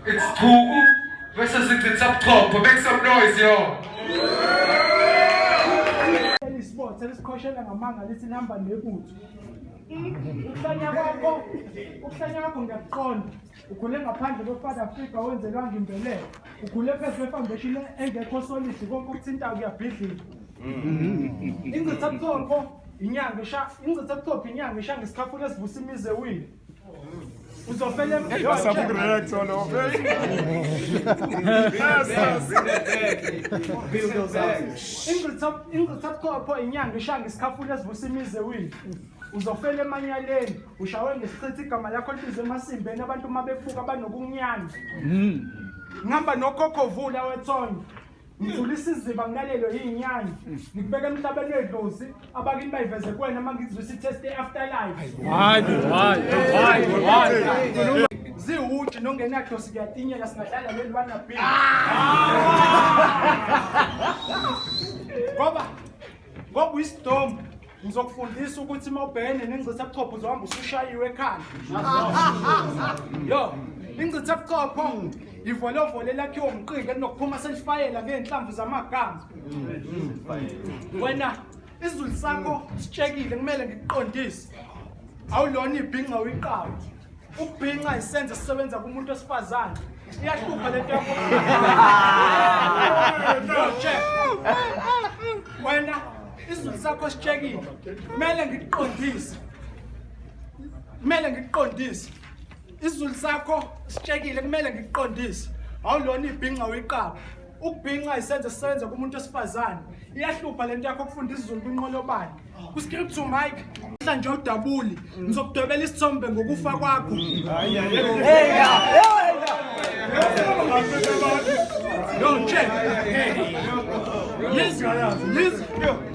It's Tugu versus the top top. Make some noise, yo. Sport selikhoshela ngamanga lithi nihamba nebutho. Ukuhlanya kwakho ngiyakuqonda. Ukhule ngaphandle kwe-South Africa wenzelwanga imbeleko. Ukhule phezu kwe-foundation engekho solid konke ukuthintayo kuyabhidlika. Ingcithabuthopho inyanga ishaya ngesikhafula esivusa imize wile. Uzofela ingcithabuthopho inyanga ishaya ngesikhafula esivusa imize wile. Uzofela emanyaleni ushawe ngesichithi igama lakho libize emasimbeni abantu uma befuka banokunyana. Ngihamba nokhokho vula wethonya. Ngithulisa iziba nginalelo yinyanya. Ngikubeka emhlabeni wedlozi abakini bayiveze kuwena uma ngizwisa itest e-afterlife. Why? Ziwuthi nongenakho sikuyatinyela singadlala leli bana big. Ngoba wisdom ngizokufundisa ukuthi mawubhekene nengcithabuthopho uzohamba usushayiwe ekhanda. Yo, ingcithabuthopho ivolovole lakhiwo umqinga linokuphuma selifayela ngeenhlamvu zamagama. Wena isizulu sakho sitshekile kumele ngikuqondise. Awulona ibhinqa uyiqhawe. Ukubhinqa isenze sisebenza kumuntu wesifazane. Iyahlupha lento yakho. Wena isizulu sakho sitshekile. Kumele ngikuqondise. Isizulu sakho sitshekile kumele ngikuqondise. Awulona ibhinqa uyiqhawe. Ukubhinqa isenze sisebenza kumuntu wesifazane. Iyahlupha lento yakho ukufunda isizulu kwinqolobane. Kuscript to Mike mhlanje udabuli ngizokudwebela isithombe ngokufa kwakho. Yo check.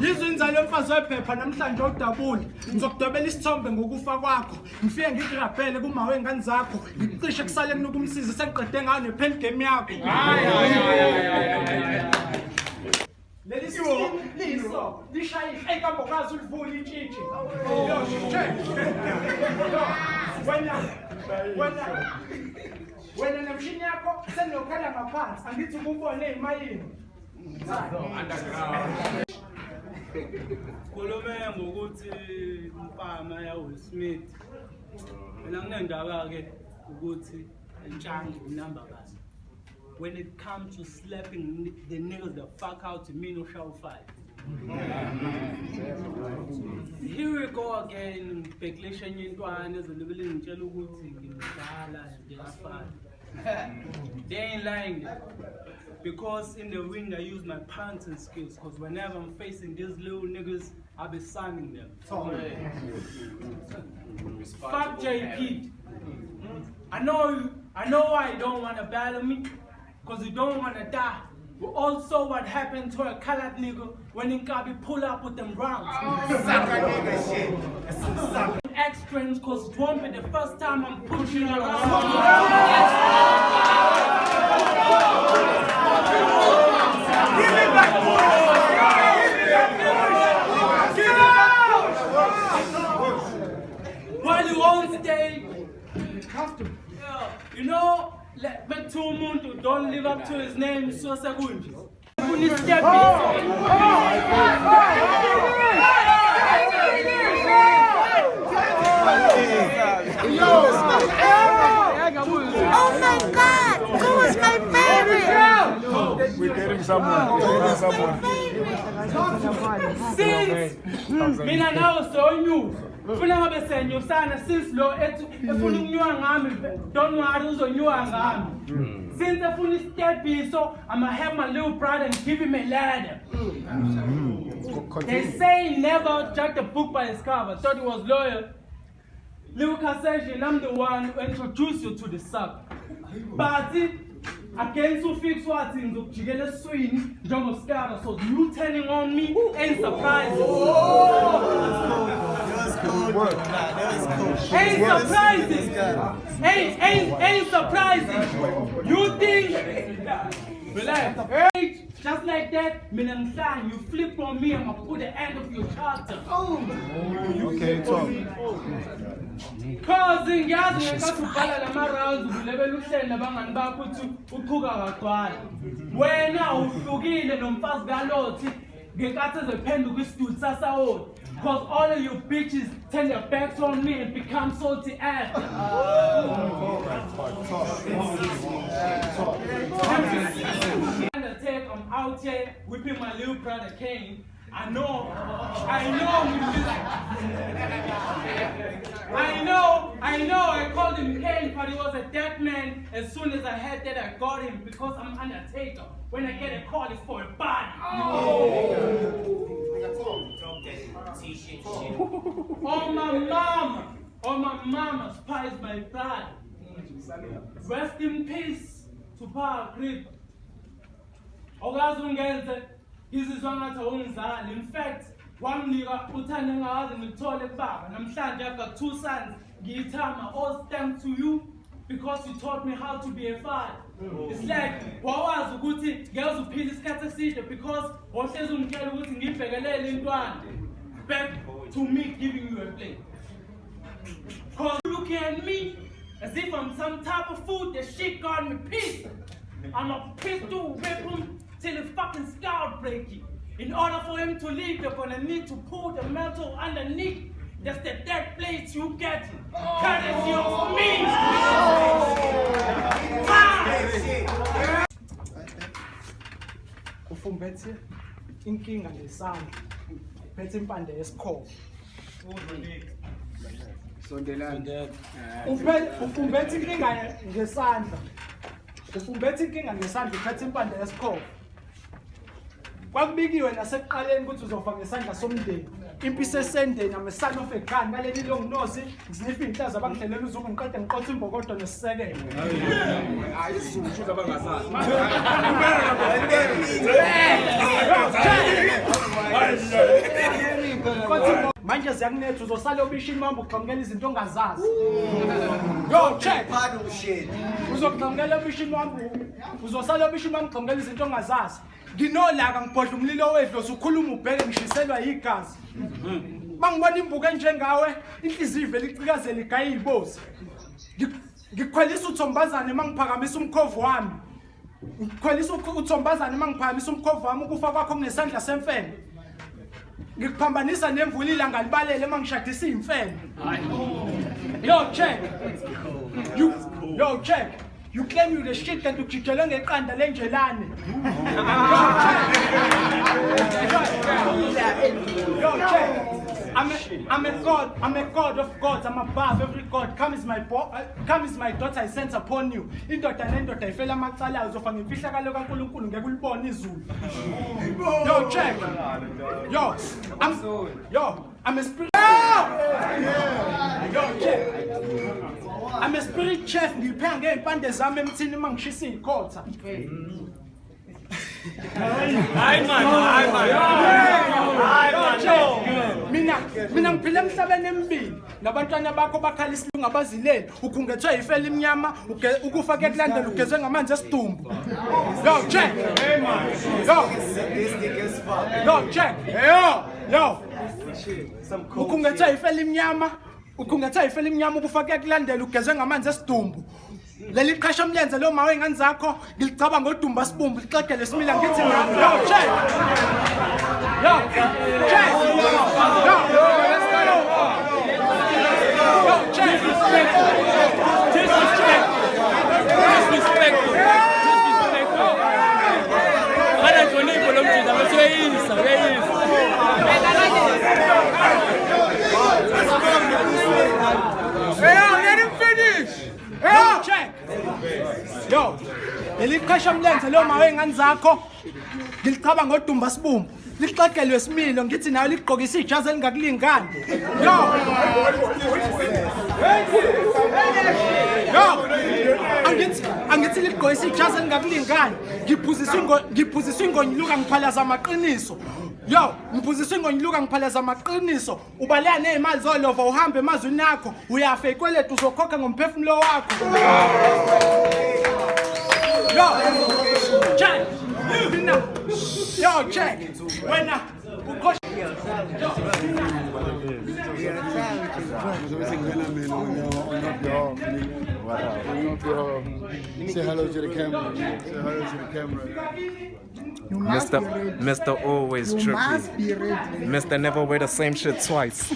Yizwe inzalo yomfazi wephepha namhlanje udabuli ngizokudwebela isithombe ngokufa kwakho. Ngifike ngigrabhele kuma wengane zakho. Ngicishe kusale kunokumsiza sengiqede ngayo nepen game yakho. Liso, lishaye ikambo kwazi ulivula intshintshi. Wena nemshini yakho senokhala ngaphansi angithi ukubone ezimayini. Khulume ngokuthi umfama yaWill Smith. Mina nginendaba ke ukuthi entshanga unamba kazi. When it comes to slapping the niggas the fuck out to me no show fight. Here we go again, Beklisha Nyintwana is a little in Cheluguti, they ain't lying because in the ring I use my punching skills because whenever I'm facing these little niggas, I'll be signing them. Fuck JP. I know why you don't want to battle me. Because you don't want to die. But also what happened to a colored nigga when Nkabi pull up with them rounds. Sucker nigga shit. Extras because it won't be the first time I'm pushing around. Give me back. While you on stage, you know, let me two umuntu don't live up to his name so sekunje. Oh my God! Who was my favorite? We're getting someone. Since mina now so new. Funa ngabe senyusana since lo ethu efuna ukunywa ngami don't worry uzonywa ngami. Since efuna istepiso I'ma have my little brother and give him a ladder. They say never judge a book by its cover. Thought he was loyal. Little Kassation, I'm the one who introduced you to the sub. But against who fix what in the Jigele swing, John Oscar, so you turning on me ain't surprising. Ain't surprising. Ain't surprising. You think relax. Just like that, Minamsan, you flip on me, I'm gonna put the end of your charter. Okay, talk. Cause ngiyazi ngenkathi ubhala lama-rounds ulebela uhleli nabangani bakho ukuthi uqhuka kagcwala. Wena uhlukile nomfazi kaLothi ngenkathi ezophenduka isitude sasawona. Cause all of you bitches turn your backs on me and become salty after. I'm out here whipping my little brother Kane. I know I called him Kane, but he was a dead man. As soon as I heard that, I got him because I'm Undertaker. When I get a call, it's for a body. Oh my mama spies my blood. Rest in peace to Power Grip. Ogazungenze izizwa ngathi awungizali. In fact, wamnika uthando engawazi ngithole kubaba. Namhlanje I've got 2 sons. Ngiyithama, all thanks to you because you taught me how to be a father. It's like wawazi ukuthi ngeke uphile isikhathi eside because wahlezi ungitshela ukuthi ngibhekelele intwana. Back to me giving you a plate. Cause you looking at me as if I'm some type of food that shit got me pissed. I'm a pistol whip him till the fucking skull breaking. In order for him to leave, you're gonna need to pull the metal underneath. That's the dead plate you get. Courtesy of me. Ufumbethe inkinga ngesandla. Phethe impande yesikhovo. Ufumbethe inkinga ngesandla. Ufumbethe inkinga ngesandla uphethe impande yesikhovo. Kwakubikiwe nasekuqaleni ukuthi uzofa ngesandla somndeni. Impisi esendeni amesana of a gun ngaleli longinozi ngizinifa inhlaza abangihlelela uzuku ngiqede ngiqotha imbokodo nesisekelo. Ayisushu abangazazi. Manje ziyakunetha uzosala obishini mambo uqhamukela izinto ongazazi. Yo check. Uzoqhamukela obishini mambo uzosala obishini mambo uqhamukela izinto ongazazi. Nginolaka ngibhodla umlilo wedlo usukhuluma ubheke ngishiselwa igazi. Mangibona imbuko enjengawe inhliziyo ivela icikazela igaya izibozi. Ngikhwelisa uthombazane mangiphakamisa umkhovu wami. Ngikhwelisa uthombazane mangiphakamisa umkhovu wami ukufa kwakho kunesandla semfene. Ngikuphambanisa nemvula ilanga libalele mangishadisa imfene. Yo check. Yo check. You claim you the shit and ukujijela ngeqanda lenjelane. Yo check. I'm a god of gods. I'm above every god. Come is my daughter I sent upon you. Indoda nendoda ifela amacala uzofa ngemfihlakalo kaNkulunkulu ngeke ulibone izulu. Yo check. I'm a spirit. Yo check. I'm a spirit chef. Ngiphenga ngempande zami emthini mangishisa ikhotha. Hayi man. Mina ngiphila emhlabeni emibili. Nabantwana bakho bakhala isilungu abazileli. Ukhungethwe ifela imnyama, ukufa kuyakulandela ugezwe ngamanzi esidumbu. Yo check. Yo check. Yo. Ukhungethwe ifela imnyama. Ukhungethwe ifela imnyama ukufa kuyakulandela ugezwe ngamanzi esidumbu. Leli qhasha mlenze lo mawe ingane zakho ngilicaba ngodumba sibumbu lixegele simila ngithi yo check. Yo, eliqhasha mlenze lo mawe ingane zakho ngilichaba ngodumba sibumbu lixegelwe similo ngithi nayo ligqokisa ijazi elingakulingani. Angithi ligqokisa ijazi elingakulingani. Ngiphuziswa ingonyuluka ngiphalaza amaqiniso. Yo, ngiphuziswa ingonyuluka ngiphalaza amaqiniso. Ubaleka nezimali zolova uhambe emazweni akho uyafa ikweletu uzokhokha ngomphefumulo wakho. Yo, check. Yo, check. When Say hello to the camera. Say hello to the camera. Mr. Always trippy. Mr. Never wear the same shit twice.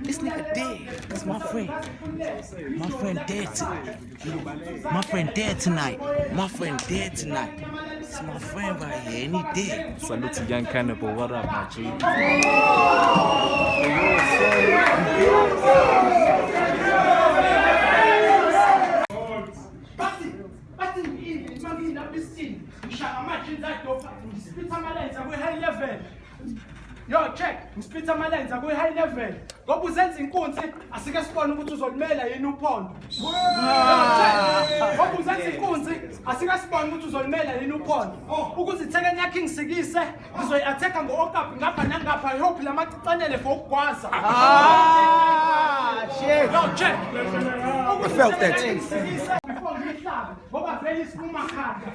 This nigga dead. That's my friend. My friend dead tonight. My friend dead tonight. My friend dead tonight. It's my friend right here, and he dead. Salute to Young Cannibal. What up, my G? Yo, check. Ngispitha amalenzi akwi high level. Ngoba uzenza inkunzi asike sibone ukuthi uzolimela yini uphondo. Yo, check. Ngoba uzenza inkunzi asike sibone ukuthi uzolimela yini uphondo. Ukuze ithekeni yakhe ingisikise, ngizoyi-attack ngo-okapi ngapha nangapha. I hope lamacicanele for ukugwaza. Shit. Yo, check. I felt that. Before ngihlaba, ngoba vele isiphuma khanda.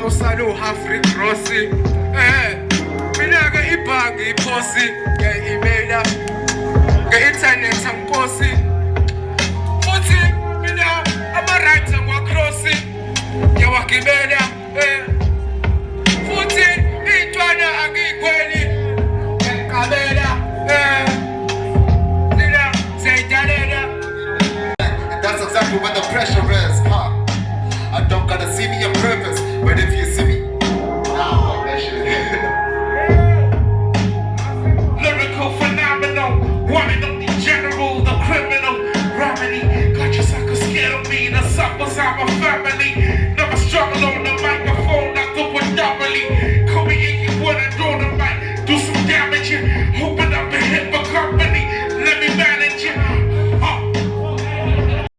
Usalo half Rick Rossi. Mina ke ibhangi iphosi nge-email nge-internet angiposi. Futhi mina ama-rights angwa-crossi ngiyawagibela. Futhi iy'ntwana angiyikhweli ngiyaqabela. Nina siyayidalela. That's exactly what the pressure is, huh? I don't gotta see me on purpose, but if you see me, nah, that shit. Lyrical phenomenal, one of the general, the criminal remedy. Got your sucker scared of me, the suckers are my family. Never struggle on the microphone, I do it doubly. Call me if you wanna